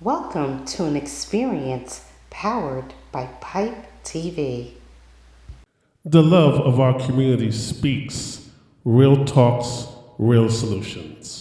Welcome to an experience powered by Pipe TV. The love of our community speaks. Real talks, real solutions.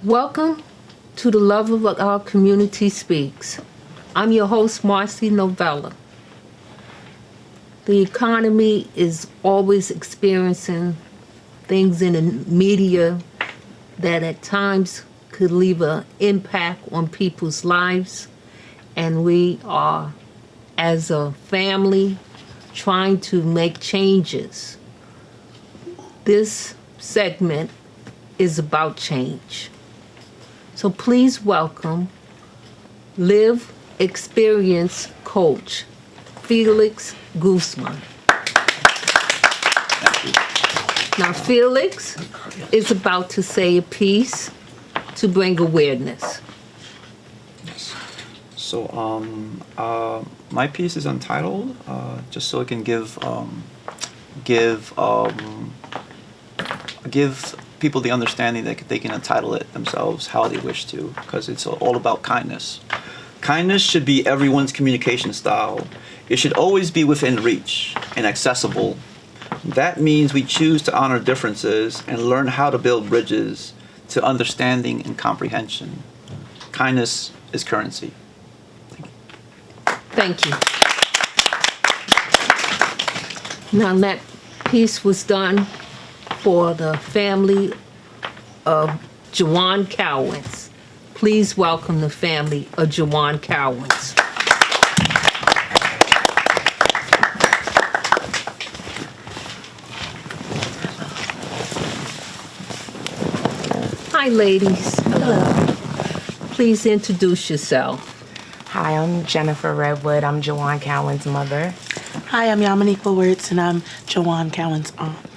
Welcome to the Love of Our Community Speaks. I'm your host, Marcie Novella. The economy is always experiencing things in the media that at times could leave an impact on people's lives. And we are, as a family, trying to make changes. This segment is about change. So please welcome Live Experience Coach, Felix Guzman. Now, Felix is about to say a piece to bring awareness. So, my piece is untitled, just so it can give people the understanding that they can entitle it themselves how they wish to, because it's all about kindness. Kindness should be everyone's communication style. It should always be within reach and accessible. That means we choose to honor differences and learn how to build bridges to understanding and comprehension. Kindness is currency. Thank you. Now, that piece was done for the family of Jewan Cowans. Please welcome the family of Jewan Cowans. Hi, ladies. Hello. Please introduce yourself. Hi, I'm Jennifer Redwood. I'm Jewan Cowan's mother. Hi, I'm Yaminequa, and I'm Jewan Cowan's aunt.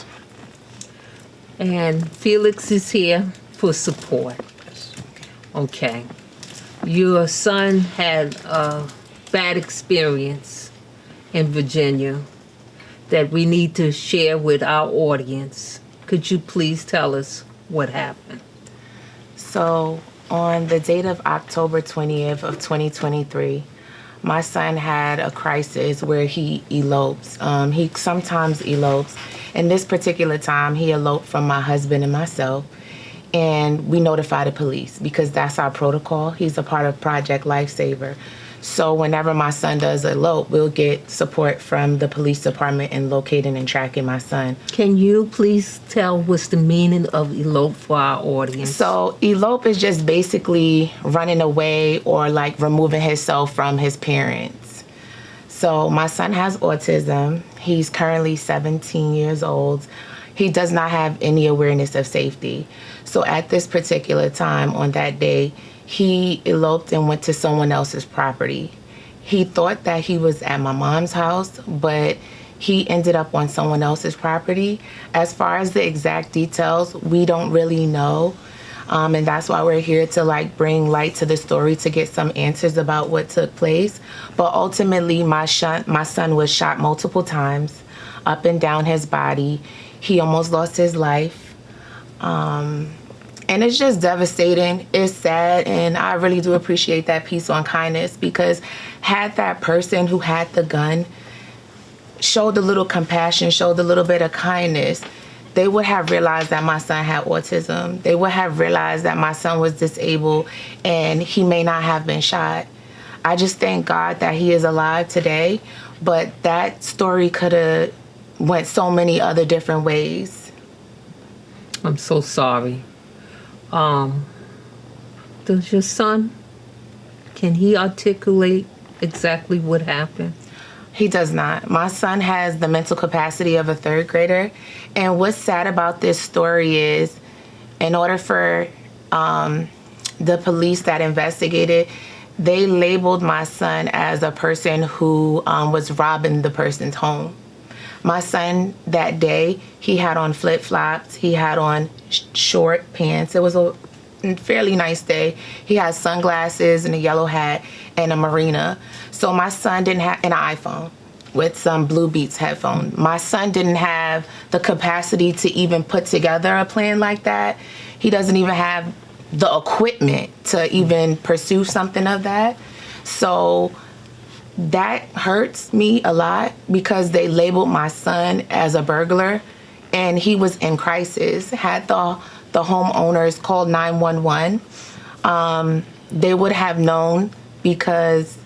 And Felix is here for support. Okay. Your son had a bad experience in Virginia that we need to share with our audience. Could you please tell us what happened? So, on the date of October 20th of 2023, my son had a crisis where he elopes. He sometimes elopes. And this particular time, he eloped from my husband and myself. And we notified the police because that's our protocol. He's a part of Project Lifesaver. So whenever my son does elope, we'll get support from the police department in locating and tracking my son. Can you please tell what's the meaning of elope for our audience? So elope is just basically running away or like removing himself from his parents. So my son has autism. He's currently 17 years old. He does not have any awareness of safety. So at this particular time on that day, he eloped and went to someone else's property. He thought that he was at my mom's house, but he ended up on someone else's property. As far as the exact details, we don't really know. And that's why we're here to bring light to the story to get some answers about what took place. But ultimately, my son was shot multiple times up and down his body. He almost lost his life. And it's just devastating. It's sad, and I really do appreciate that piece on kindness, because had that person who had the gun showed a little compassion, showed a little bit of kindness, they would have realized that my son had autism. They would have realized that my son was disabled and he may not have been shot. I just thank God that he is alive today, but that story could have went so many other different ways. I'm so sorry. Does your son, can he articulate exactly what happened? He does not. My son has the mental capacity of a third grader. And what's sad about this story is, in order for the police that investigated, they labeled my son as a person who was robbing the person's home. My son, that day, he had on flip-flops. He had on short pants. It was a fairly nice day. He had sunglasses and a yellow hat and a marina. So my son didn't have an iPhone with some Blue Beats headphones. My son didn't have the capacity to even put together a plan like that. He doesn't even have the equipment to even pursue something of that. So that hurts me a lot because they labeled my son as a burglar, and he was in crisis. Had the homeowners called 911, they would have known because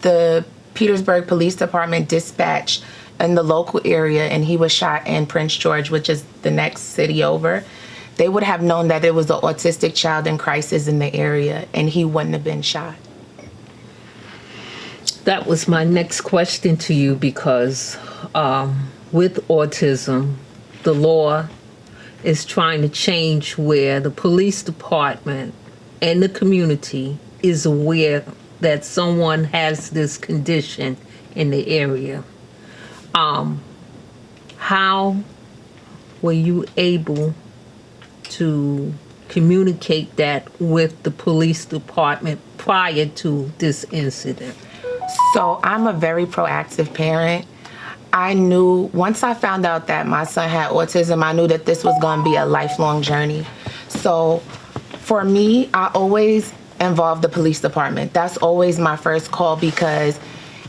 the Petersburg Police Department dispatched in the local area, and he was shot in Prince George, which is the next city over. They would have known that there was an autistic child in crisis in the area, and he wouldn't have been shot. That was my next question to you because with autism, the law is trying to change where the police department and the community is aware that someone has this condition in the area. How were you able to communicate that with the police department prior to this incident? So I'm a very proactive parent. I knew, once I found out that my son had autism, I knew that this was going to be a lifelong journey. So for me, I always involve the police department. That's always my first call, because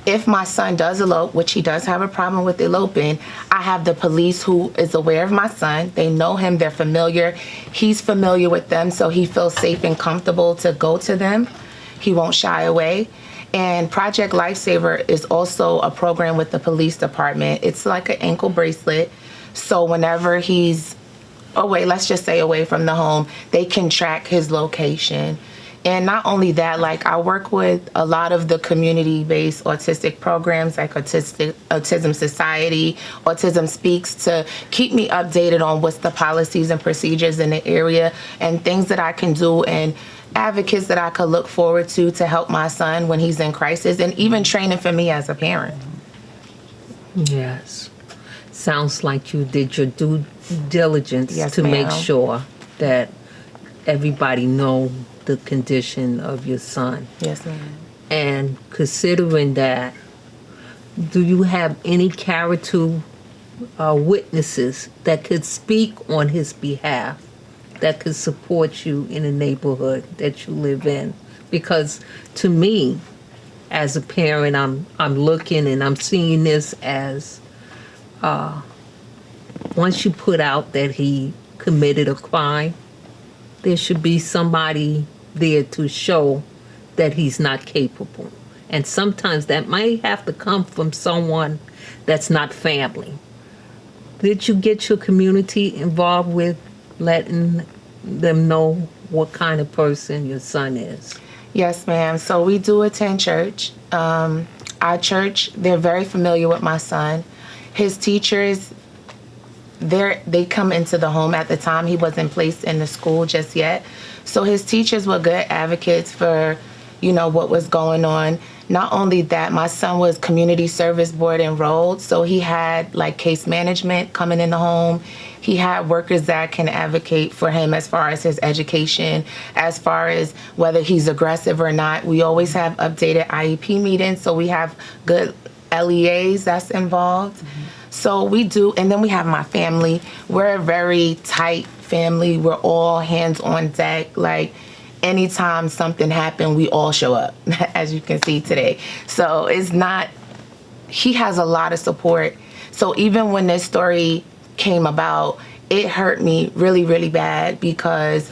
if my son does elope, which he does have a problem with eloping, I have the police who is aware of my son. They know him, they're familiar. He's familiar with them, so he feels safe and comfortable to go to them. He won't shy away. And Project Lifesaver is also a program with the police department. It's like an ankle bracelet. So whenever he's away, let's just say away from the home, they can track his location. And not only that, like, I work with a lot of the community-based autistic programs like Autism Society, Autism Speaks, to keep me updated on what's the policies and procedures in the area and things that I can do and advocates that I could look forward to help my son when he's in crisis, and even training for me as a parent. Yes. Sounds like you did your due diligence Yes, to make ma'am. sure that everybody know the condition of your son. Yes, ma'am. And considering that, do you have any character witnesses that could speak on his behalf, that could support you in the neighborhood that you live in? Because to me, as a parent, I'm looking and I'm seeing this as once you put out that he committed a crime, there should be somebody there to show that he's not capable. And sometimes that might have to come from someone that's not family. Did you get your community involved with letting them know what kind of person your son is? Yes, ma'am. So we do attend church. Our church, they're very familiar with my son. His teachers, they come into the home. At the time, he wasn't placed in the school just yet. So his teachers were good advocates for, what was going on. Not only that, my son was community service board enrolled, so he had like case management coming in the home. He had workers that can advocate for him as far as his education, as far as whether he's aggressive or not. We always have updated IEP meetings, so we have good LEAs that's involved. Mm-hmm. So we do, and then we have my family. We're a very tight family. We're all hands on deck. Like, anytime something happened, we all show up, as you can see today. So he has a lot of support. So even when this story came about, it hurt me really, really bad because,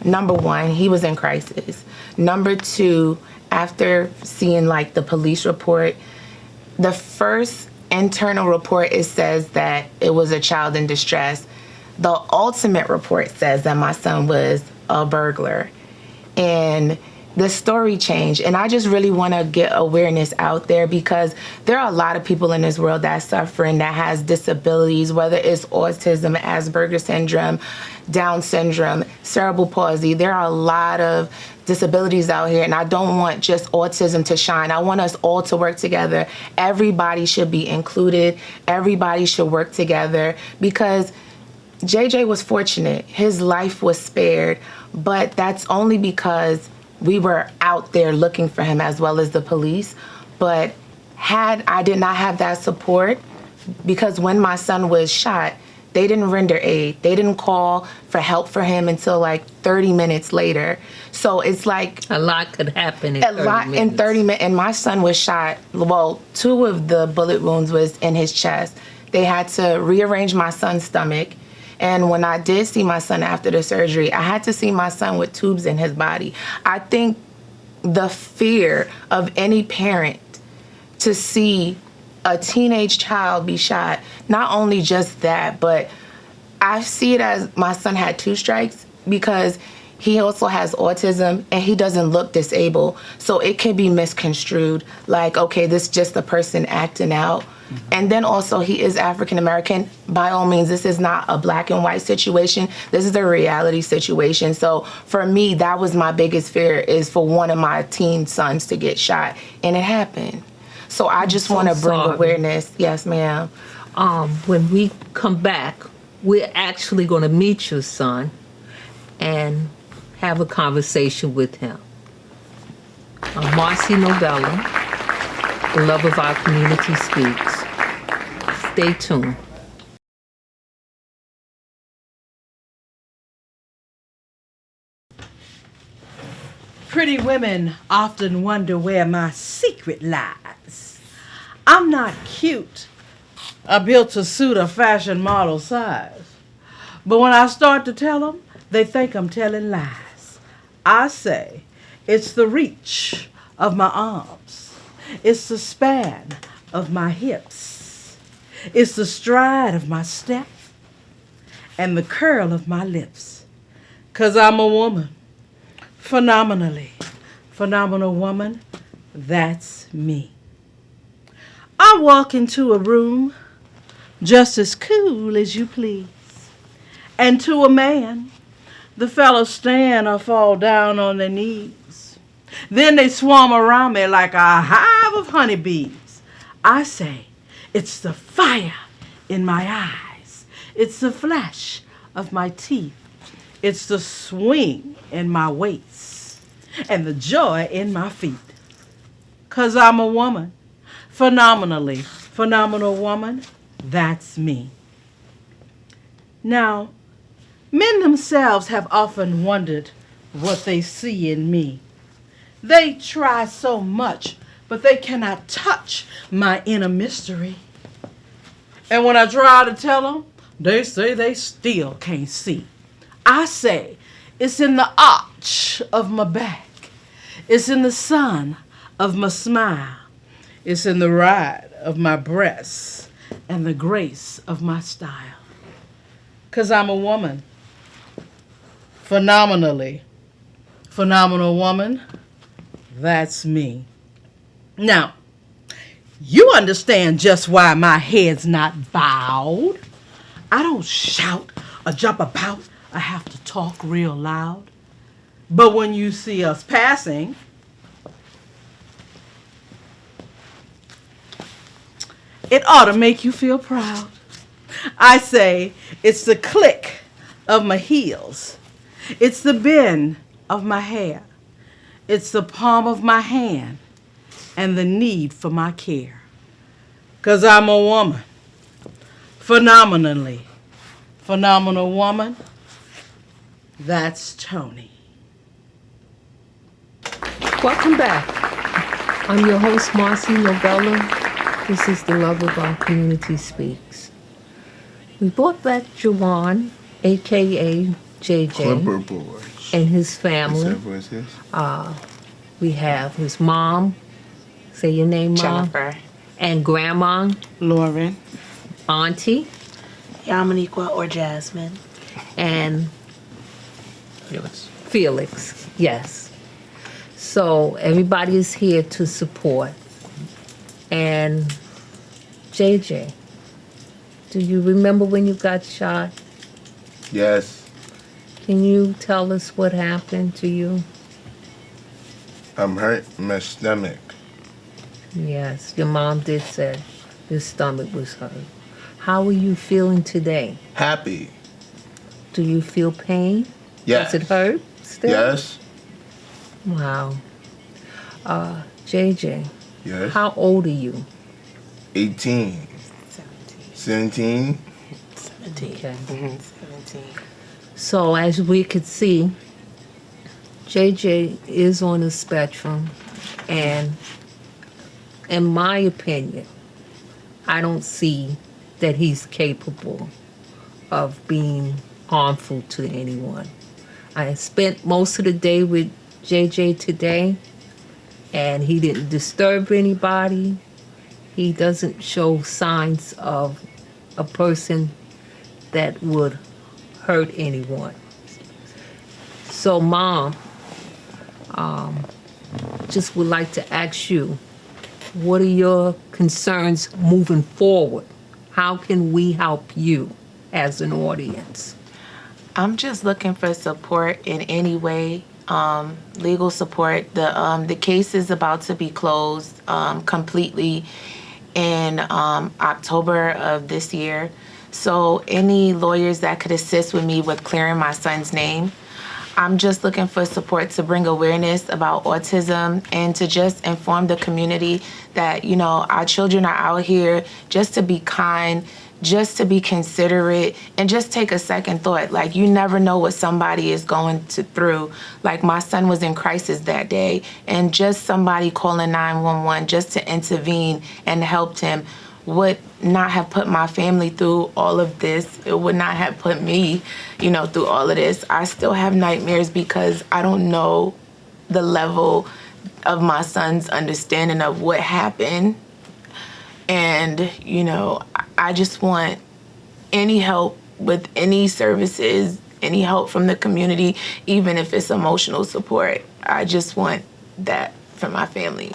number one, he was in crisis. Number two, after seeing like the police report, the first internal report, it says that it was a child in distress. The ultimate report says that my son was a burglar. And the story changed. And I just really want to get awareness out there, because there are a lot of people in this world that suffering, that has disabilities, whether it's autism, Asperger's syndrome, Down syndrome, cerebral palsy. There are a lot of disabilities out here, and I don't want just autism to shine. I want us all to work together. Everybody should be included. Everybody should work together, because JJ was fortunate. His life was spared, but that's only because we were out there looking for him, as well as the police. But had I did not have that support, because when my son was shot, they didn't render aid. They didn't call for help for him until like 30 minutes later. So it's like a lot could happen in 30 minutes. In 30 minutes. And my son was shot. Well, 2 of the bullet wounds was in his chest. They had to rearrange my son's stomach. And when I did see my son after the surgery, I had to see my son with tubes in his body. I think the fear of any parent to see a teenage child be shot, not only just that, but I see it as my son had 2 strikes, because he also has autism and he doesn't look disabled. So it can be misconstrued like, okay, this is just a person acting out. And then also he is African American. By all means, this is not a black and white situation. This is a reality situation. So for me, that was my biggest fear, is for one of my teen sons to get shot. And it happened. So I just want to bring awareness. Yes, ma'am. When we come back, we're actually going to meet your son and have a conversation with him. Marcie Novella, the love of our community, speaks. Stay tuned. Pretty women often wonder where my secret lies. I'm not cute. I built a suit a fashion model size. But when I start to tell them, they think I'm telling lies. I say it's the reach of my arms. It's the span of my hips. It's the stride of my step and the curl of my lips. 'Cause I'm a woman. Phenomenal woman, that's me. I walk into a room just as cool as you please. And to a man, the fellas stand or fall down on their knees. Then they swarm around me like a hive of honeybees. I say, it's the fire in my eyes. It's the flash of my teeth. It's the swing in my waist and the joy in my feet. 'Cause I'm a woman, phenomenal woman, that's me. Now, men themselves have often wondered what they see in me. They try so much, but they cannot touch my inner mystery. And when I try to tell them, they say they still can't see. I say, it's in the arch of my back. It's in the sun of my smile. It's in the ride of my breasts and the grace of my style. 'Cause I'm a woman. Phenomenal woman, that's me. Now, you understand just why my head's not bowed. I don't shout or jump about. I have to talk real loud. But when you see us passing, it ought to make you feel proud. I say it's the click of my heels. It's the bend of my hair. It's the palm of my hand and the need for my care. 'Cause I'm a woman. Phenomenal woman. That's Tony. Welcome back. I'm your host, Marcie Novella. This is the love of our community speaks. We brought back Jewan, a.k.a. JJ, Clipperboard. and his family. Yes. We have his mom. Say your name, Mom. Jennifer. And grandma, Lauren. auntie, Yaminequa or Jasmine. and Felix. Felix. Yes. So everybody is here to support. And JJ, do you remember when you got shot? Yes, Can you tell us what happened to you? I'm hurt in my stomach. Yes, your mom did say your stomach was hurt. How are you feeling today? Happy. Do you feel pain? Yes. Does it hurt still? Yes. Wow. JJ, Yes. how old are you? 18. 17. 17. Okay. 17. So as we could see, JJ is on the spectrum, and in my opinion, I don't see that he's capable of being harmful to anyone. I spent most of the day with JJ today, and he didn't disturb anybody. He doesn't show signs of a person that would hurt anyone. So, Mom, just would like to ask you, what are your concerns moving forward? How can we help you as an audience? I'm just looking for support in any way, legal support. The case is about to be closed completely in October of this year. So any lawyers that could assist with me with clearing my son's name. I'm just looking for support to bring awareness about autism and to just inform the community that, you know, our children are out here just to be kind, just to be considerate, and just take a second thought. Like, you never know what somebody is going through. Like, my son was in crisis that day, and just somebody calling 911 just to intervene and helped him would not have put my family through all of this. It would not have put me, you know, through all of this. I still have nightmares because I don't know the level of my son's understanding of what happened. And, you know, I just want any help with any services, any help from the community, even if it's emotional support. I just want that for my family.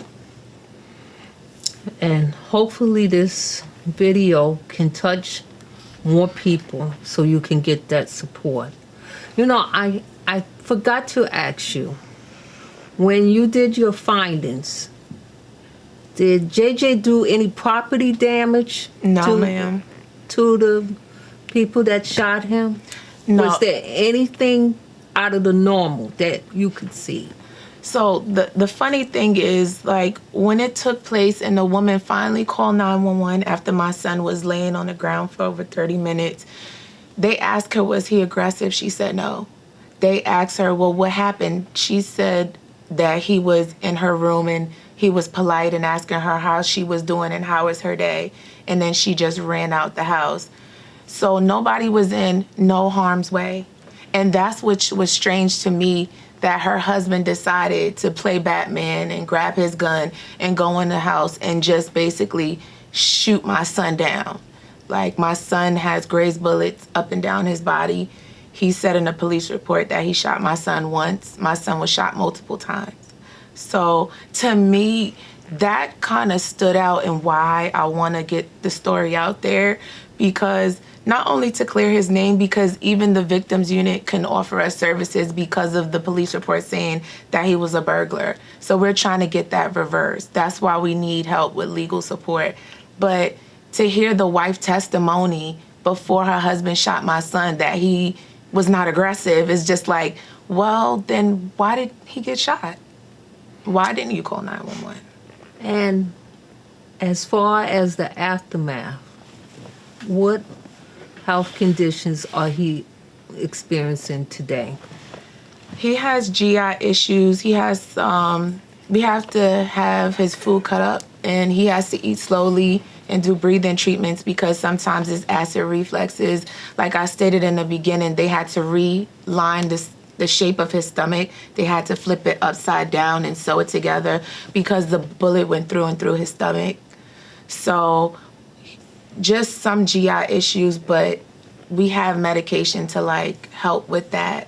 And hopefully this video can touch more people so you can get that support. You know, I forgot to ask you, when you did your findings, did JJ do any property damage? No, ma'am. To the people that shot him? No. Was there anything out of the normal that you could see? So the funny thing is, like, when it took place and the woman finally called 911 after my son was laying on the ground for over 30 minutes, they asked her, was he aggressive? She said no. They asked her, well, what happened? She said that he was in her room and he was polite and asking her how she was doing and how was her day. And then she just ran out the house. So nobody was in no harm's way. And that's what was strange to me, that her husband decided to play Batman and grab his gun and go in the house and just basically shoot my son down. Like, my son has grazed bullets up and down his body. He said in a police report that he shot my son once. My son was shot multiple times. So to me, that kind of stood out and why I want to get the story out there, because not only to clear his name, because even the victims unit can offer us services because of the police report saying that he was a burglar. So we're trying to get that reversed. That's why we need help with legal support. But to hear the wife testimony before her husband shot my son that he was not aggressive is just like, well, then why did he get shot? Why didn't you call 911? And as far as the aftermath, what health conditions are he experiencing today? He has GI issues. He has, we have to have his food cut up, and he has to eat slowly and do breathing treatments because sometimes his acid reflexes, like I stated in the beginning, they had to reline the shape of his stomach. They had to flip it upside down and sew it together because the bullet went through and through his stomach. So just some GI issues, but we have medication to like help with that.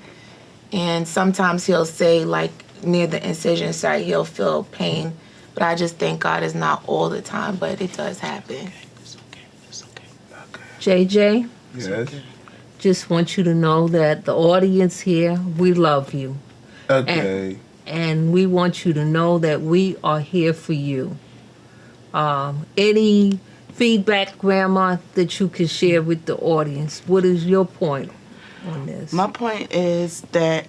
And sometimes he'll say like, near the incision site, he'll feel pain. But I just thank God it's not all the time, but it does happen. JJ, Yes. just want you to know that the audience here, we love you. Okay. And we want you to know that we are here for you. Any feedback, Grandma, that you can share with the audience? What is your point on this? My point is that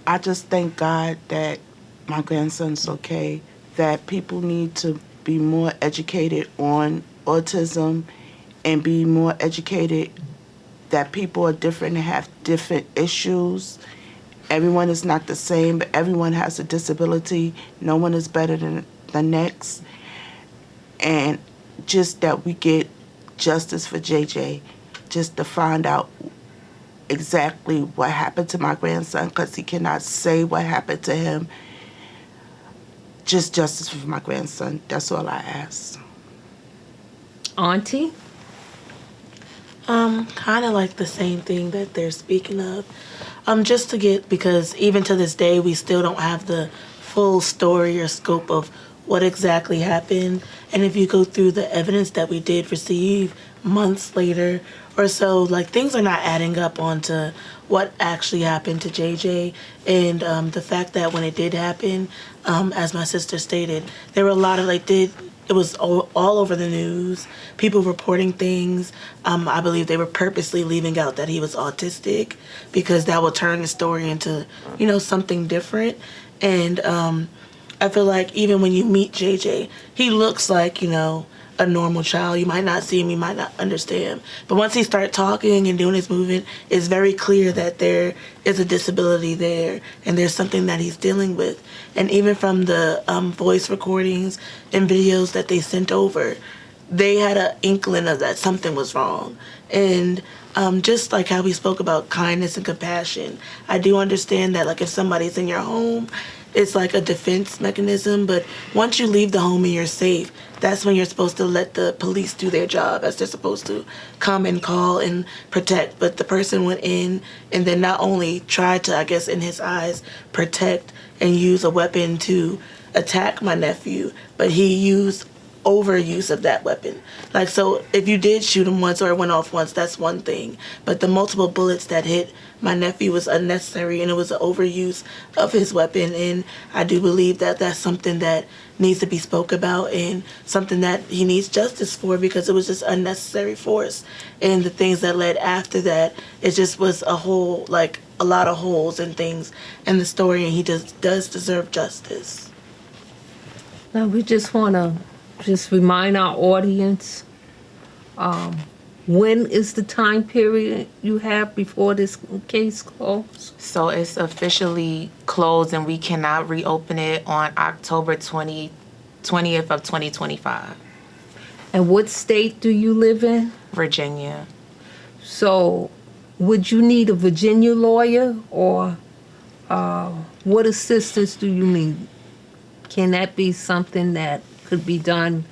I just thank God that my grandson's okay, that people need to be more educated on autism and be more educated that people are different and have different issues. Everyone is not the same, but everyone has a disability. No one is better than the next. And just that we get justice for JJ, just to find out exactly what happened to my grandson, because he cannot say what happened to him. Just justice for my grandson. That's all I ask. Auntie? Kind of like the same thing that they're speaking of. Just to get, because even to this day, we still don't have the full story or scope of what exactly happened. And if you go through the evidence that we did receive months later or so, like, things are not adding up onto what actually happened to JJ. And the fact that when it did happen, as my sister stated, there were a lot of, it was all over the news, people reporting things. I believe they were purposely leaving out that he was autistic because that will turn the story into, something different. And I feel like even when you meet JJ, he looks like, a normal child. You might not see him, you might not understand. But once he starts talking and doing his movement, it's very clear that there is a disability there and there's something that he's dealing with. And even from the voice recordings and videos that they sent over, they had an inkling of that something was wrong. And just like how we spoke about kindness and compassion, I do understand that, like, if somebody's in your home, it's like a defense mechanism. But once you leave the home and you're safe, that's when you're supposed to let the police do their job, as they're supposed to come and call and protect. But the person went in and then not only tried to, I guess, in his eyes, protect and use a weapon to attack my nephew, but he used overuse of that weapon. Like, so if you did shoot him once or it went off once, that's one thing. But the multiple bullets that hit my nephew was unnecessary, and it was an overuse of his weapon. And I do believe that that's something that needs to be spoke about and something that he needs justice for, because it was just unnecessary force. And the things that led after that, it just was a lot of holes and things in the story, and he does deserve justice. Now, we just want to remind our audience, when is the time period you have before this case closed? So it's officially closed, and we cannot reopen it on October 20th of 2025. And what state do you live in? Virginia. So would you need a Virginia lawyer, or what assistance do you need? Can that be something that could be done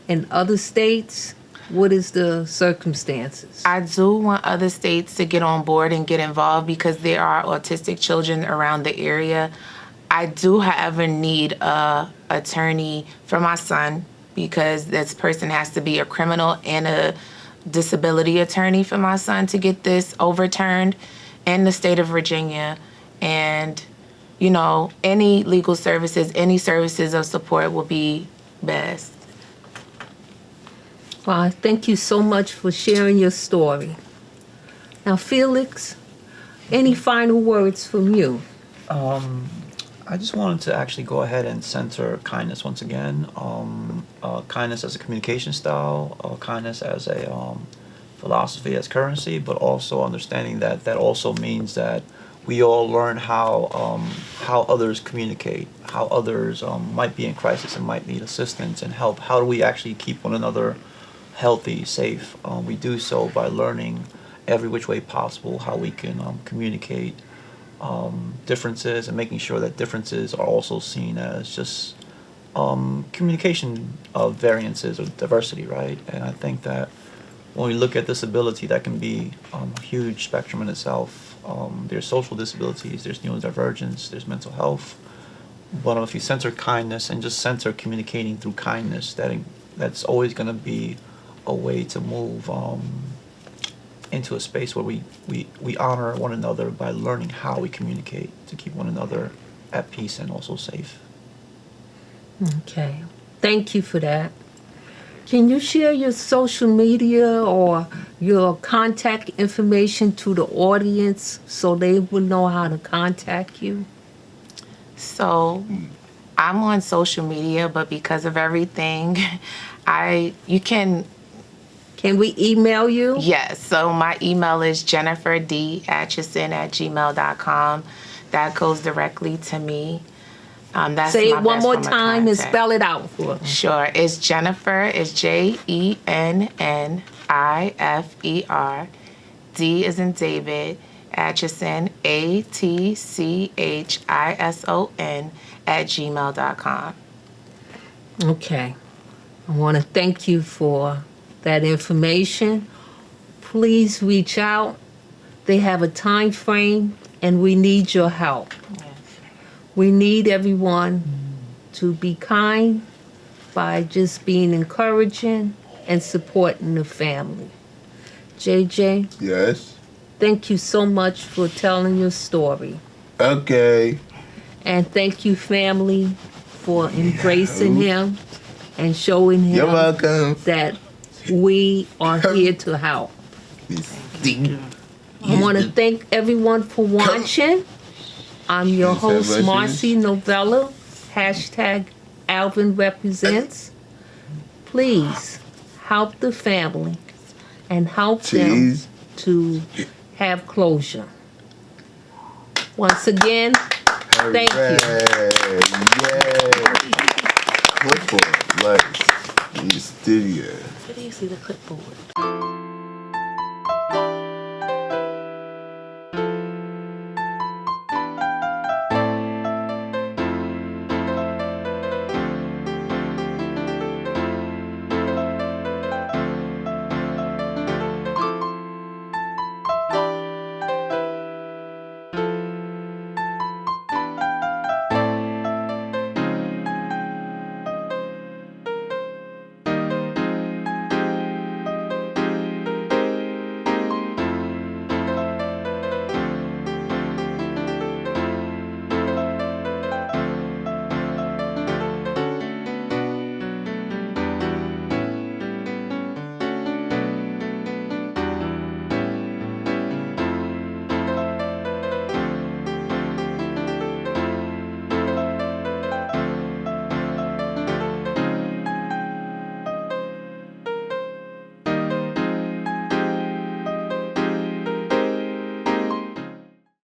in other states? What is the circumstances? I do want other states to get on board and get involved, because there are autistic children around the area. I do, however, need a attorney for my son, because this person has to be a criminal and a disability attorney for my son to get this overturned in the state of Virginia. And, any legal services, any services of support will be best. Well, thank you so much for sharing your story. Now, Felix, any final words from you? I just wanted to actually go ahead and center kindness once again. Kindness as a communication style, kindness as a philosophy, as currency, but also understanding that also means that we all learn how others communicate, how others might be in crisis and might need assistance and help. How do we actually keep one another healthy, safe? We do so by learning every which way possible how we can communicate differences, and making sure that differences are also seen as just communication of variances or diversity, right? And I think that when we look at disability, that can be a huge spectrum in itself. There's social disabilities, there's neurodivergence, there's mental health. But if you center kindness and just center communicating through kindness, that's always going to be a way to move into a space where we honor one another by learning how we communicate to keep one another at peace and also safe. Okay. Thank you for that. Can you share your social media or your contact information to the audience so they will know how to contact you? So I'm on social media, but because of everything, you can. Can we email you? Yes. So my email is jenniferdatchison@gmail.com. That goes directly to me. That's Say my it one best more form of time and contact. spell it out for us. Sure. It's Jennifer. It's JENNIFER. D is in David. Atchison, ATCHISON @gmail.com. Okay. I want to thank you for that information. Please reach out. They have a time frame and we need your help. We need everyone to be kind by just being encouraging and supporting the family. JJ, Yes. thank you so much for telling your story. Okay. And thank you, family, for embracing him and showing him You're welcome. that we are here to help. I want to thank everyone for watching. I'm your host, Marcie Novella. #Alvin Represents. Please help the family and help them to have closure. Once again, thank you. Yay. Clipboard, like, in the studio. Where do you see the clipboard?